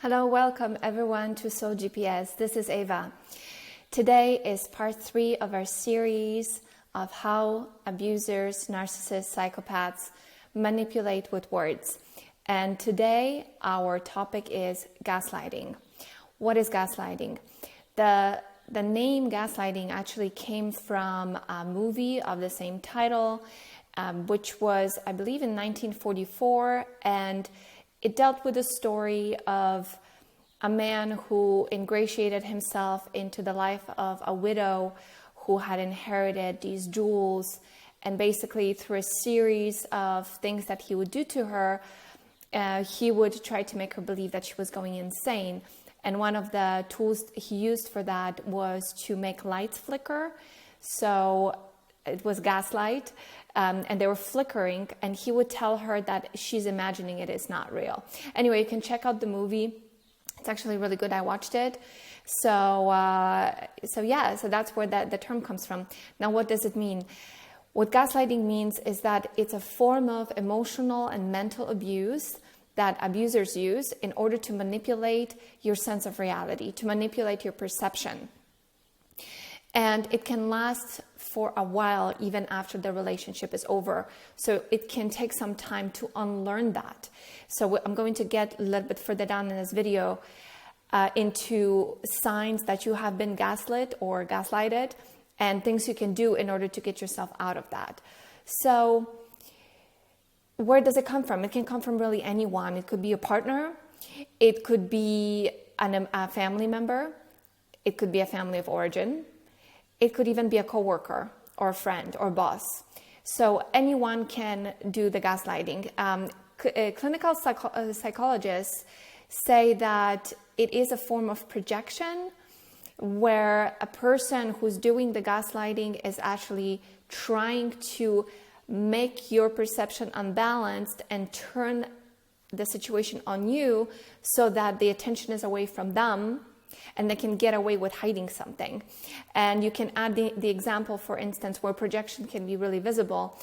Hello, welcome everyone to Soul GPS. This is Ava. Today is part 3 of our series of how abusers, narcissists, psychopaths manipulate with words. And today our topic is gaslighting. What is gaslighting? The name gaslighting actually came from a movie of the same title, which was, I believe, in 1944, and it dealt with the story of a man who ingratiated himself into the life of a widow who had inherited these jewels, and basically through a series of things that he would do to her, he would try to make her believe that she was going insane. And one of the tools he used for that was to make lights flicker. So it was gaslight, and they were flickering, and he would tell her that she's imagining it is not real. Anyway, you can check out the movie. It's actually really good. I watched it. So that's where the term comes from. Now, what does it mean? What gaslighting means is that it's a form of emotional and mental abuse that abusers use in order to manipulate your sense of reality, to manipulate your perception. And it can last for a while, even after the relationship is over. So it can take some time to unlearn that. So I'm going to get a little bit further down in this video into signs that you have been gaslit or gaslighted and things you can do in order to get yourself out of that. So where does it come from? It can come from really anyone. It could be a partner. It could be a family member. It could be a family of origin. It could even be a coworker or a friend or boss. So anyone can do the gaslighting. Clinical psychologists say that it is a form of projection where a person who's doing the gaslighting is actually trying to make your perception unbalanced and turn the situation on you so that the attention is away from them and they can get away with hiding something. And you can add the example, for instance, where projection can be really visible.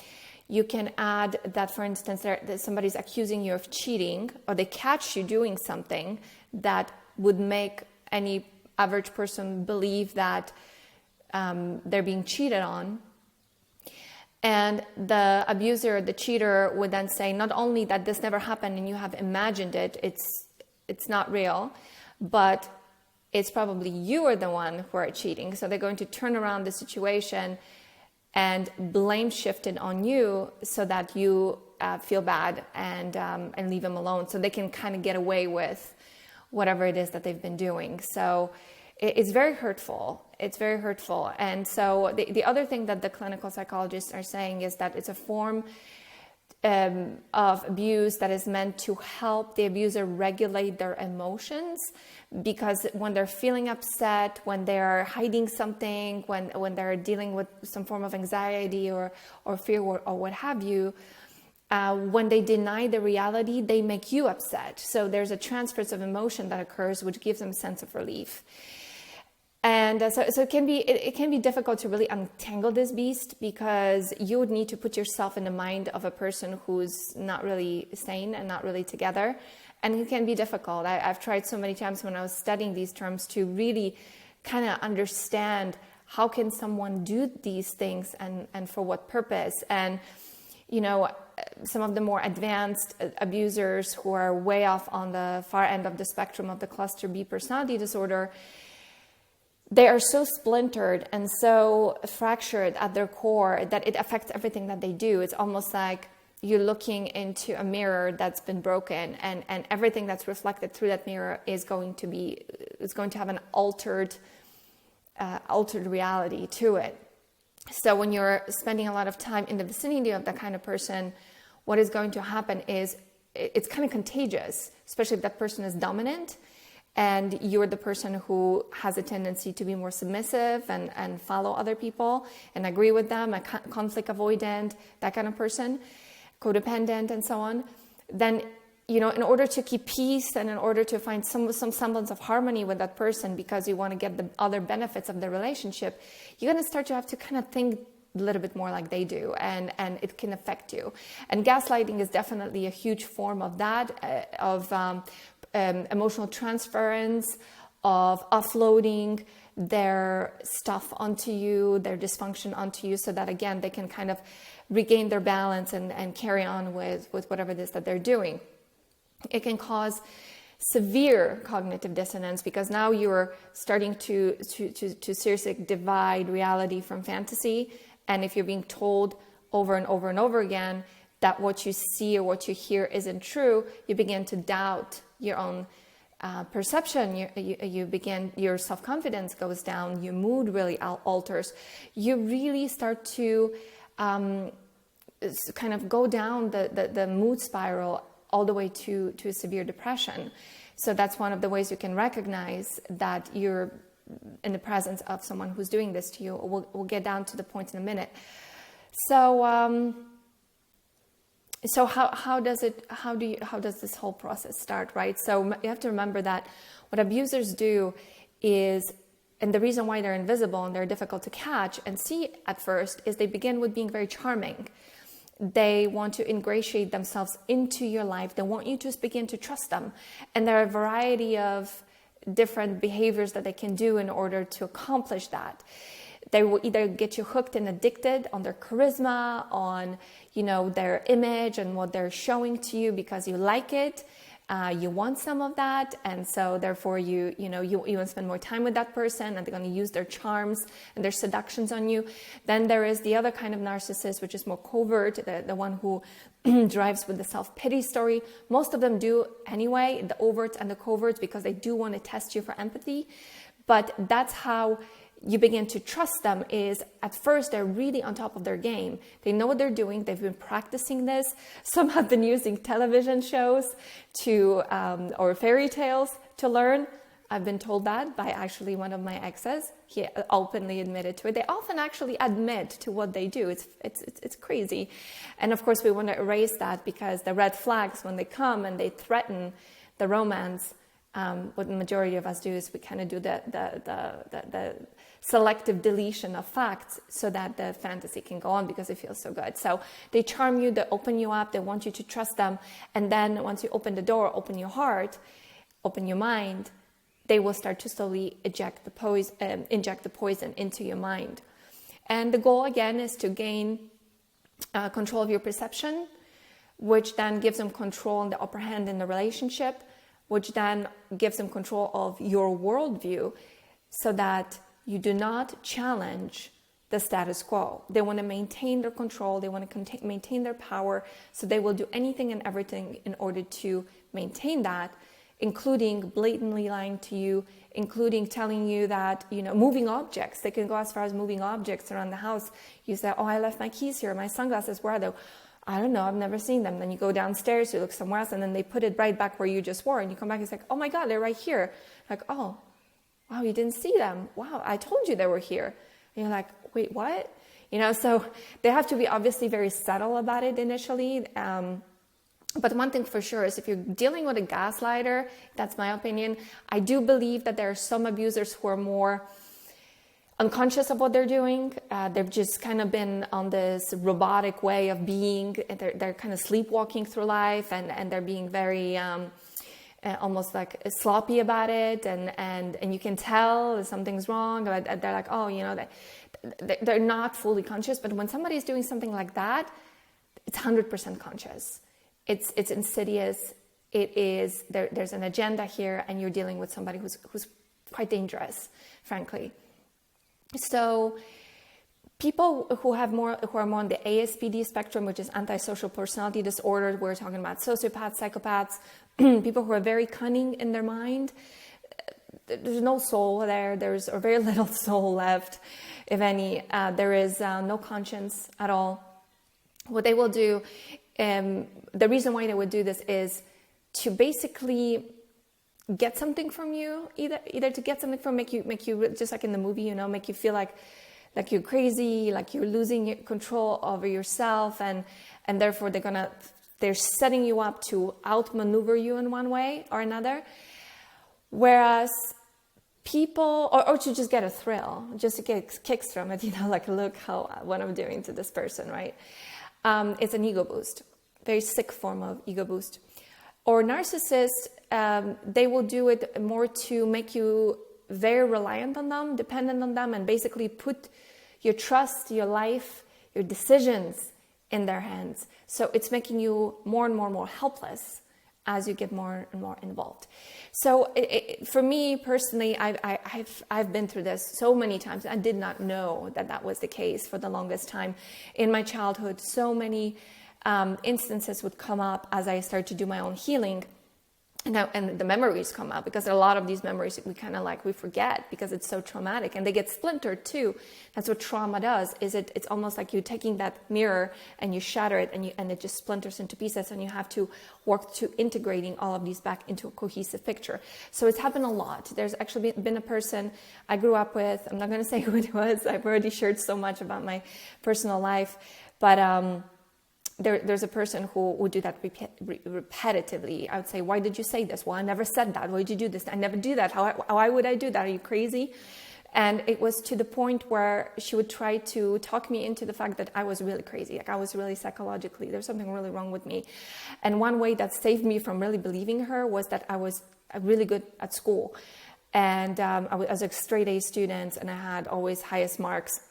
You can add that, for instance, that somebody's accusing you of cheating, or they catch you doing something that would make any average person believe that they're being cheated on. And the abuser, the cheater, would then say not only that this never happened and you have imagined it, it's not real, but it's probably you are the one who are cheating. So they're going to turn around the situation and blame shift it on you so that you feel bad and leave them alone. So they can kind of get away with whatever it is that they've been doing. So it's very hurtful. It's very hurtful. And so the other thing that the clinical psychologists are saying is that it's a form of abuse that is meant to help the abuser regulate their emotions, because when they're feeling upset, when they're hiding something, when they're dealing with some form of anxiety or fear or what have you, when they deny the reality, they make you upset. So there's a transference of emotion that occurs, which gives them a sense of relief. And so it can be difficult to really untangle this beast, because you would need to put yourself in the mind of a person who's not really sane and not really together. And it can be difficult. I've tried so many times when I was studying these terms to really kind of understand how can someone do these things and for what purpose. And, you know, some of the more advanced abusers who are way off on the far end of the spectrum of the cluster B personality disorder, they are so splintered and so fractured at their core that it affects everything that they do. It's almost like you're looking into a mirror that's been broken, and everything that's reflected through that mirror is going to have an altered reality to it. So when you're spending a lot of time in the vicinity of that kind of person, what is going to happen is it's kind of contagious, especially if that person is dominant and you're the person who has a tendency to be more submissive and follow other people and agree with them, a conflict avoidant, that kind of person, codependent and so on. Then, you know, in order to keep peace and in order to find some semblance of harmony with that person, because you want to get the other benefits of the relationship, you're going to have to kind of think a little bit more like they do, and it can affect you. And gaslighting is definitely a huge form of that, emotional transference, of offloading their stuff onto you, their dysfunction onto you, so that again they can kind of regain their balance and carry on with whatever it is that they're doing. It can cause severe cognitive dissonance, because now you're starting to seriously divide reality from fantasy. And if you're being told over and over and over again that what you see or what you hear isn't true, you begin to doubt your own perception. You begin, your self-confidence goes down, your mood really alters. You really start to kind of go down the mood spiral all the way to severe depression. So that's one of the ways you can recognize that you're in the presence of someone who's doing this to you. We'll get down to the point in a minute. So how does this whole process start, right? So you have to remember that what abusers do is, and the reason why they're invisible and they're difficult to catch and see at first, is they begin with being very charming. They want to ingratiate themselves into your life. They want you to begin to trust them. And there are a variety of different behaviors that they can do in order to accomplish that. They will either get you hooked and addicted on their charisma, on, their image and what they're showing to you because you like it. You want some of that, and so therefore you want to spend more time with that person, and they're going to use their charms and their seductions on you. Then there is the other kind of narcissist, which is more covert, the one who drives with the self-pity story. Most of them do anyway, the overt and the covert, because they do want to test you for empathy. But that's how you begin to trust them. Is at first they're really on top of their game. They know what they're doing. They've been practicing this. Some have been using television shows or fairy tales to learn. I've been told that by actually one of my exes. He openly admitted to it. They often actually admit to what they do. It's crazy. And of course we want to erase that, because the red flags, when they come and they threaten the romance, what the majority of us do is we kind of do the selective deletion of facts so that the fantasy can go on, because it feels so good. So they charm you, they open you up, they want you to trust them. And then once you open the door, open your heart, open your mind, they will start to slowly inject the poison into your mind. And the goal again is to gain control of your perception, which then gives them control and the upper hand in the relationship, which then gives them control of your worldview, so that you do not challenge the status quo. They want to maintain their control. They want to maintain their power. So they will do anything and everything in order to maintain that, including blatantly lying to you, including telling you that, moving objects. They can go as far as moving objects around the house. You say, oh, I left my keys here. My sunglasses, where are they? I don't know, I've never seen them. Then you go downstairs, you look somewhere else, and then they put it right back where you just were. And you come back and it's like, oh my God, they're right here. Like, oh, wow, you didn't see them. Wow, I told you they were here. And you're like, wait, what? So they have to be obviously very subtle about it initially. But one thing for sure is, if you're dealing with a gaslighter, that's my opinion, I do believe that there are some abusers who are more unconscious of what they're doing. They've just kind of been on this robotic way of being. They're kind of sleepwalking through life, and they're being very almost like sloppy about it, and you can tell something's wrong. They're like, oh, they're not fully conscious. But when somebody's doing something like that, it's 100% conscious. It's insidious. It is there's an agenda here, and you're dealing with somebody who's quite dangerous, frankly. So people who are more on the ASPD spectrum, which is antisocial personality disorder, we're talking about sociopaths, psychopaths, people who are very cunning in their mind. There's no soul there. There's very little soul left, if any. There is no conscience at all. What they will do, the reason why they would do this is to basically get something from you, either to get something from, make you just like in the movie, make you feel like you're crazy, like you're losing control over yourself, and therefore they're setting you up to outmaneuver you in one way or another. Whereas people, or to just get a thrill, just to get kicks from it, like, look what I'm doing to this person, right? It's an ego boost, very sick form of ego boost. Or narcissist, they will do it more to make you very reliant on them, dependent on them, and basically put your trust, your life, your decisions in their hands. So it's making you more and more helpless as you get more and more involved. So for me personally, I've been through this so many times. I did not know that was the case for the longest time. In my childhood, so many instances would come up as I started to do my own healing. And the memories come up, because a lot of these memories we forget because it's so traumatic, and they get splintered too. That's what trauma does. It's almost like you taking that mirror and you shatter it, and it just splinters into pieces, and you have to work to integrating all of these back into a cohesive picture. So it's happened a lot. There's actually been a person I grew up with. I'm not going to say who it was. I've already shared so much about my personal life, but there's a person who would do that repetitively. I would say, why did you say this? Well, I never said that. Why did you do this? I never do that. Why would I do that? Are you crazy? And it was to the point where she would try to talk me into the fact that I was really crazy. Like I was really psychologically, there's something really wrong with me. And one way that saved me from really believing her was that I was really good at school. And I was a straight A student, and I had always highest marks.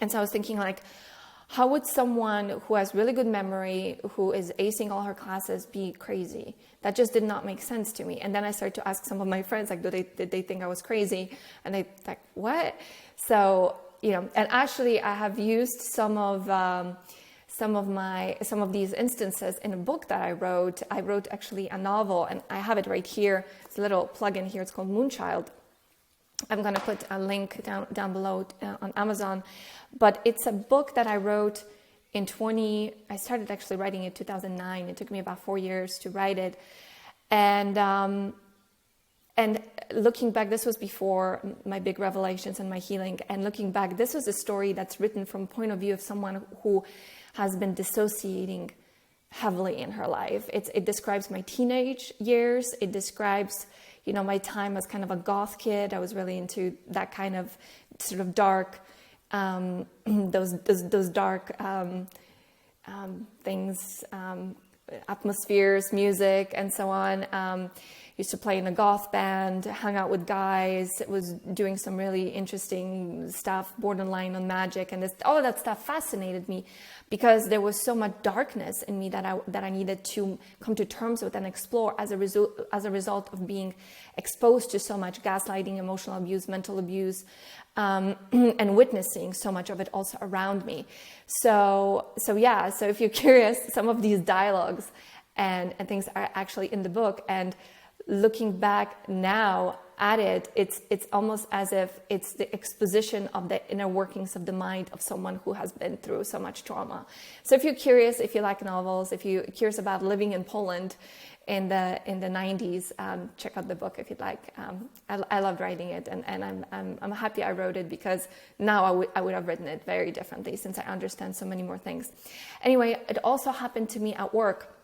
And so I was thinking, like, how would someone who has really good memory, who is acing all her classes, be crazy? That just did not make sense to me. And then I started to ask some of my friends, like, did they think I was crazy? And they like, what? So, and actually I have used some of these instances in a book that I wrote. I wrote actually a novel, and I have it right here. It's a little plug-in here. It's called Moonchild. I'm going to put a link down below on Amazon. But it's a book that I wrote I started actually writing it in 2009. It took me about 4 years to write it. And looking back, this was before my big revelations and my healing. And looking back, this was a story that's written from the point of view of someone who has been dissociating heavily in her life. It describes my teenage years. It describes my time as kind of a goth kid. I was really into that kind of sort of dark, those dark things, atmospheres, music, and so on. Used to play in a goth band, hung out with guys, was doing some really interesting stuff, borderline on magic, and all of that stuff fascinated me because there was so much darkness in me that I needed to come to terms with and explore as a result of being exposed to so much gaslighting, emotional abuse, mental abuse, and witnessing so much of it also around me. So if you're curious, some of these dialogues and things are actually in the book. And looking back now at it, it's almost as if it's the exposition of the inner workings of the mind of someone who has been through so much trauma. So if you're curious, if you like novels, if you're curious about living in Poland in the 90s, check out the book if you'd like. I loved writing it, and I'm happy I wrote it, because now I would have written it very differently, since I understand so many more things. Anyway, it also happened to me at work.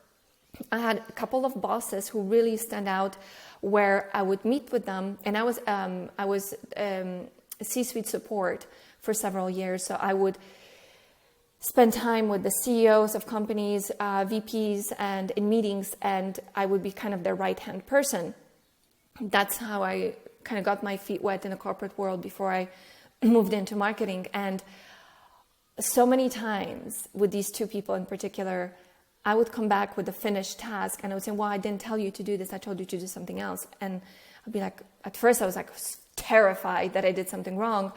I had a couple of bosses who really stand out, where I would meet with them, and I was C-suite support for several years. So I would spend time with the CEOs of companies, VPs, and in meetings, and I would be kind of their right-hand person. That's how I kind of got my feet wet in the corporate world before I moved into marketing. And so many times with these two people in particular, I would come back with a finished task, and I would say, well, I didn't tell you to do this. I told you to do something else. And I'd be like, at first I was like terrified that I did something wrong,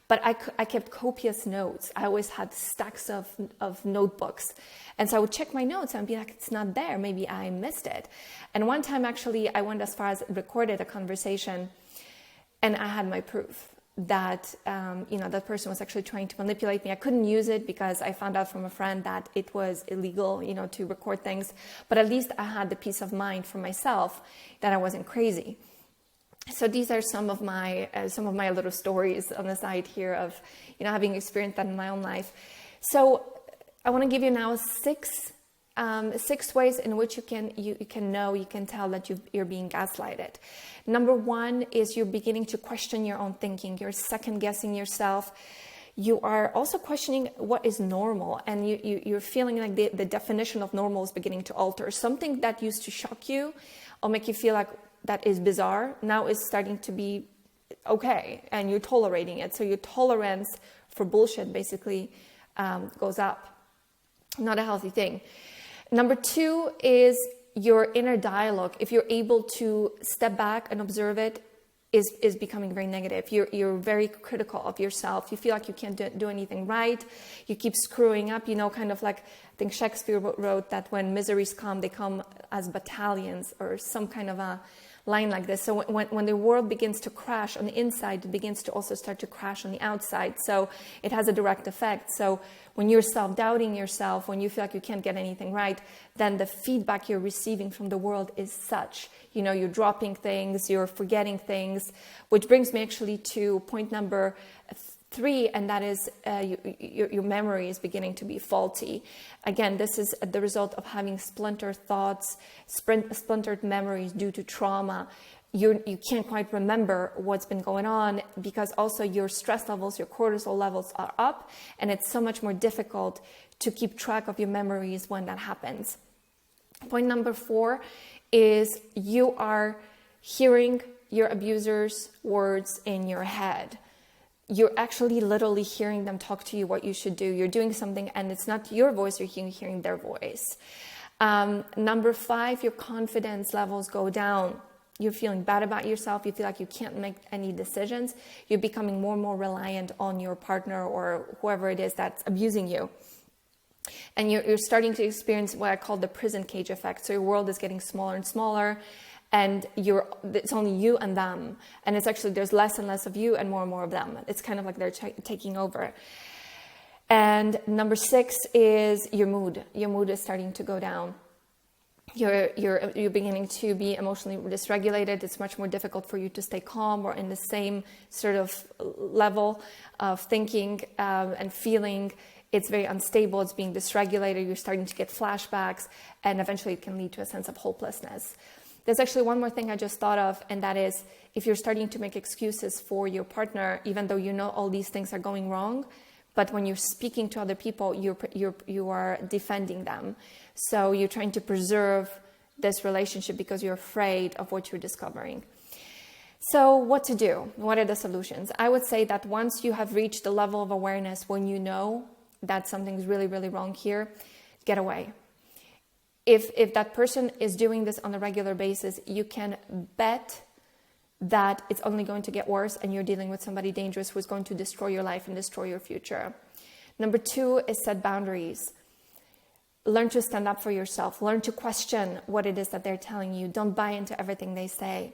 but I kept copious notes. I always had stacks of notebooks. And so I would check my notes and be like, it's not there. Maybe I missed it. And one time actually I went as far as recorded a conversation, and I had my proof that that person was actually trying to manipulate me. I couldn't use it because I found out from a friend that it was illegal, to record things. But at least I had the peace of mind for myself that I wasn't crazy. So these are some of my little stories on the side here of having experienced that in my own life. So I want to give you now six ways in which you can tell that you're being gaslighted. Number one is you're beginning to question your own thinking. You're second guessing yourself. You are also questioning what is normal, and you're feeling like the definition of normal is beginning to alter. Something that used to shock you or make you feel like that is bizarre, now is starting to be okay, and you're tolerating it. So your tolerance for bullshit basically goes up. Not a healthy thing. Number 2 is your inner dialogue. If you're able to step back and observe it, is becoming very negative. You're very critical of yourself. You feel like you can't do anything right. You keep screwing up, kind of like, I think Shakespeare wrote that when miseries come, they come as battalions, or some kind of a line like this. So when the world begins to crash on the inside, it begins to also start to crash on the outside. So it has a direct effect. So when you're self-doubting yourself, when you feel like you can't get anything right, then the feedback you're receiving from the world is such. You're dropping things, you're forgetting things, which brings me actually to point number 3, and that is your memory is beginning to be faulty. Again, this is the result of having splintered thoughts, splintered memories due to trauma. You can't quite remember what's been going on, because also your stress levels, your cortisol levels are up, and it's so much more difficult to keep track of your memories when that happens. Point number 4 is you are hearing your abuser's words in your head. You're actually literally hearing them talk to you what you should do. You're doing something and it's not your voice, you're hearing their voice. Number 5, your confidence levels go down. You're feeling bad about yourself. You feel like you can't make any decisions. You're becoming more and more reliant on your partner or whoever it is that's abusing you. And you're starting to experience what I call the prison cage effect. So your world is getting smaller and smaller, and it's only you and them. And it's actually, there's less and less of you and more of them. It's kind of like they're taking over. And number 6 is your mood. Your mood is starting to go down. You're beginning to be emotionally dysregulated. It's much more difficult for you to stay calm or in the same sort of level of thinking and feeling. It's very unstable. It's being dysregulated. You're starting to get flashbacks, and eventually it can lead to a sense of hopelessness. There's actually one more thing I just thought of, and that is if you're starting to make excuses for your partner, even though you know all these things are going wrong, but when you're speaking to other people, you are defending them. So you're trying to preserve this relationship because you're afraid of what you're discovering. So what to do? What are the solutions? I would say that once you have reached the level of awareness when you know that something's really, really wrong here, get away. If that person is doing this on a regular basis, you can bet that it's only going to get worse and you're dealing with somebody dangerous who's going to destroy your life and destroy your future. Number 2 is set boundaries. Learn to stand up for yourself. Learn to question what it is that they're telling you. Don't buy into everything they say.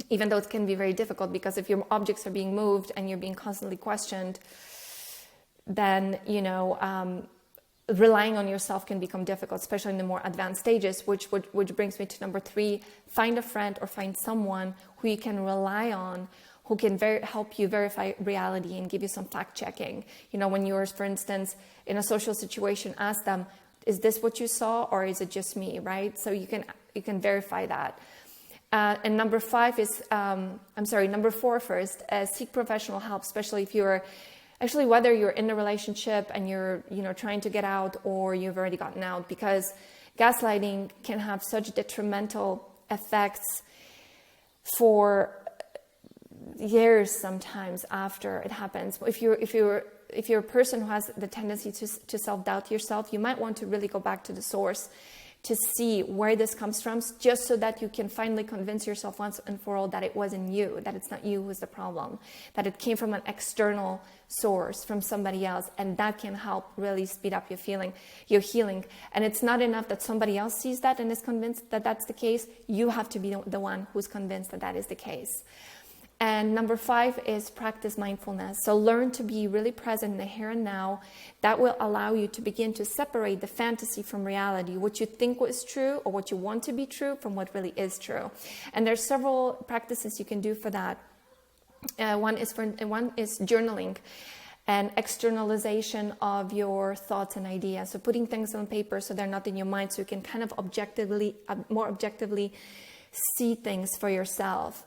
Even though it can be very difficult, because if your objects are being moved and you're being constantly questioned, then, relying on yourself can become difficult, especially in the more advanced stages, which brings me to number 3. Find a friend or find someone who you can rely on, who can help you verify reality and give you some fact checking. When you're, for instance, in a social situation, ask them, is this what you saw or is it just me, right? So you can verify that. And number 4 first, seek professional help, especially if you're actually, whether you're in a relationship and you're, trying to get out or you've already gotten out, because gaslighting can have such detrimental effects for years sometimes after it happens. If you're a person who has the tendency to self-doubt yourself, you might want to really go back to the source to see where this comes from, just so that you can finally convince yourself once and for all that it wasn't you, that it's not you who's the problem, that it came from an external source, from somebody else, and that can help really speed up your healing. And it's not enough that somebody else sees that and is convinced that that's the case. You have to be the one who's convinced that that is the case. And number 5 is practice mindfulness. So learn to be really present in the here and now. That will allow you to begin to separate the fantasy from reality, what you think was true or what you want to be true from what really is true. And there's several practices you can do for that. One is journaling and externalization of your thoughts and ideas. So putting things on paper so they're not in your mind, so you can kind of more objectively see things for yourself.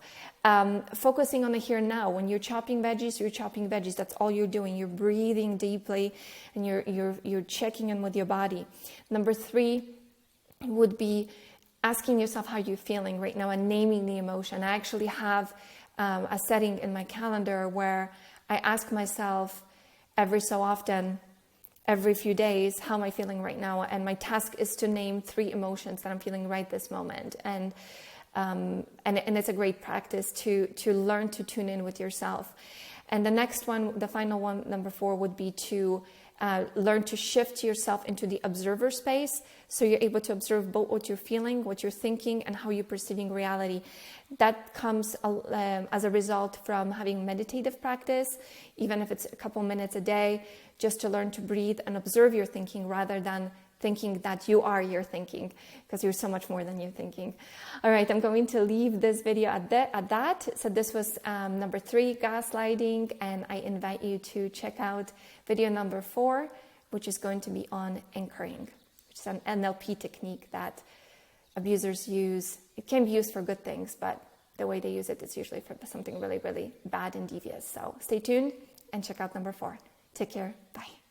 Focusing on the here and now. When you're chopping veggies, that's all you're doing. You're breathing deeply and you're checking in with your body. Number 3 would be asking yourself how you're feeling right now and naming the emotion. I actually have a setting in my calendar where I ask myself every so often, every few days, how am I feeling right now? And my task is to name 3 emotions that I'm feeling right this moment. And it's a great practice to learn to tune in with yourself. And the next one, the final one, number 4, would be to learn to shift yourself into the observer space, so you're able to observe both what you're feeling, what you're thinking, and how you're perceiving reality. That comes as a result from having meditative practice, even if it's a couple minutes a day, just to learn to breathe and observe your thinking rather than thinking that you are your thinking, because you're so much more than you're thinking. All right, I'm going to leave this video at that. So this was number 3, gaslighting, and I invite you to check out video number 4, which is going to be on anchoring, which is an NLP technique that abusers use. It can be used for good things, but the way they use it is usually for something really, really bad and devious. So stay tuned and check out number 4. Take care. Bye.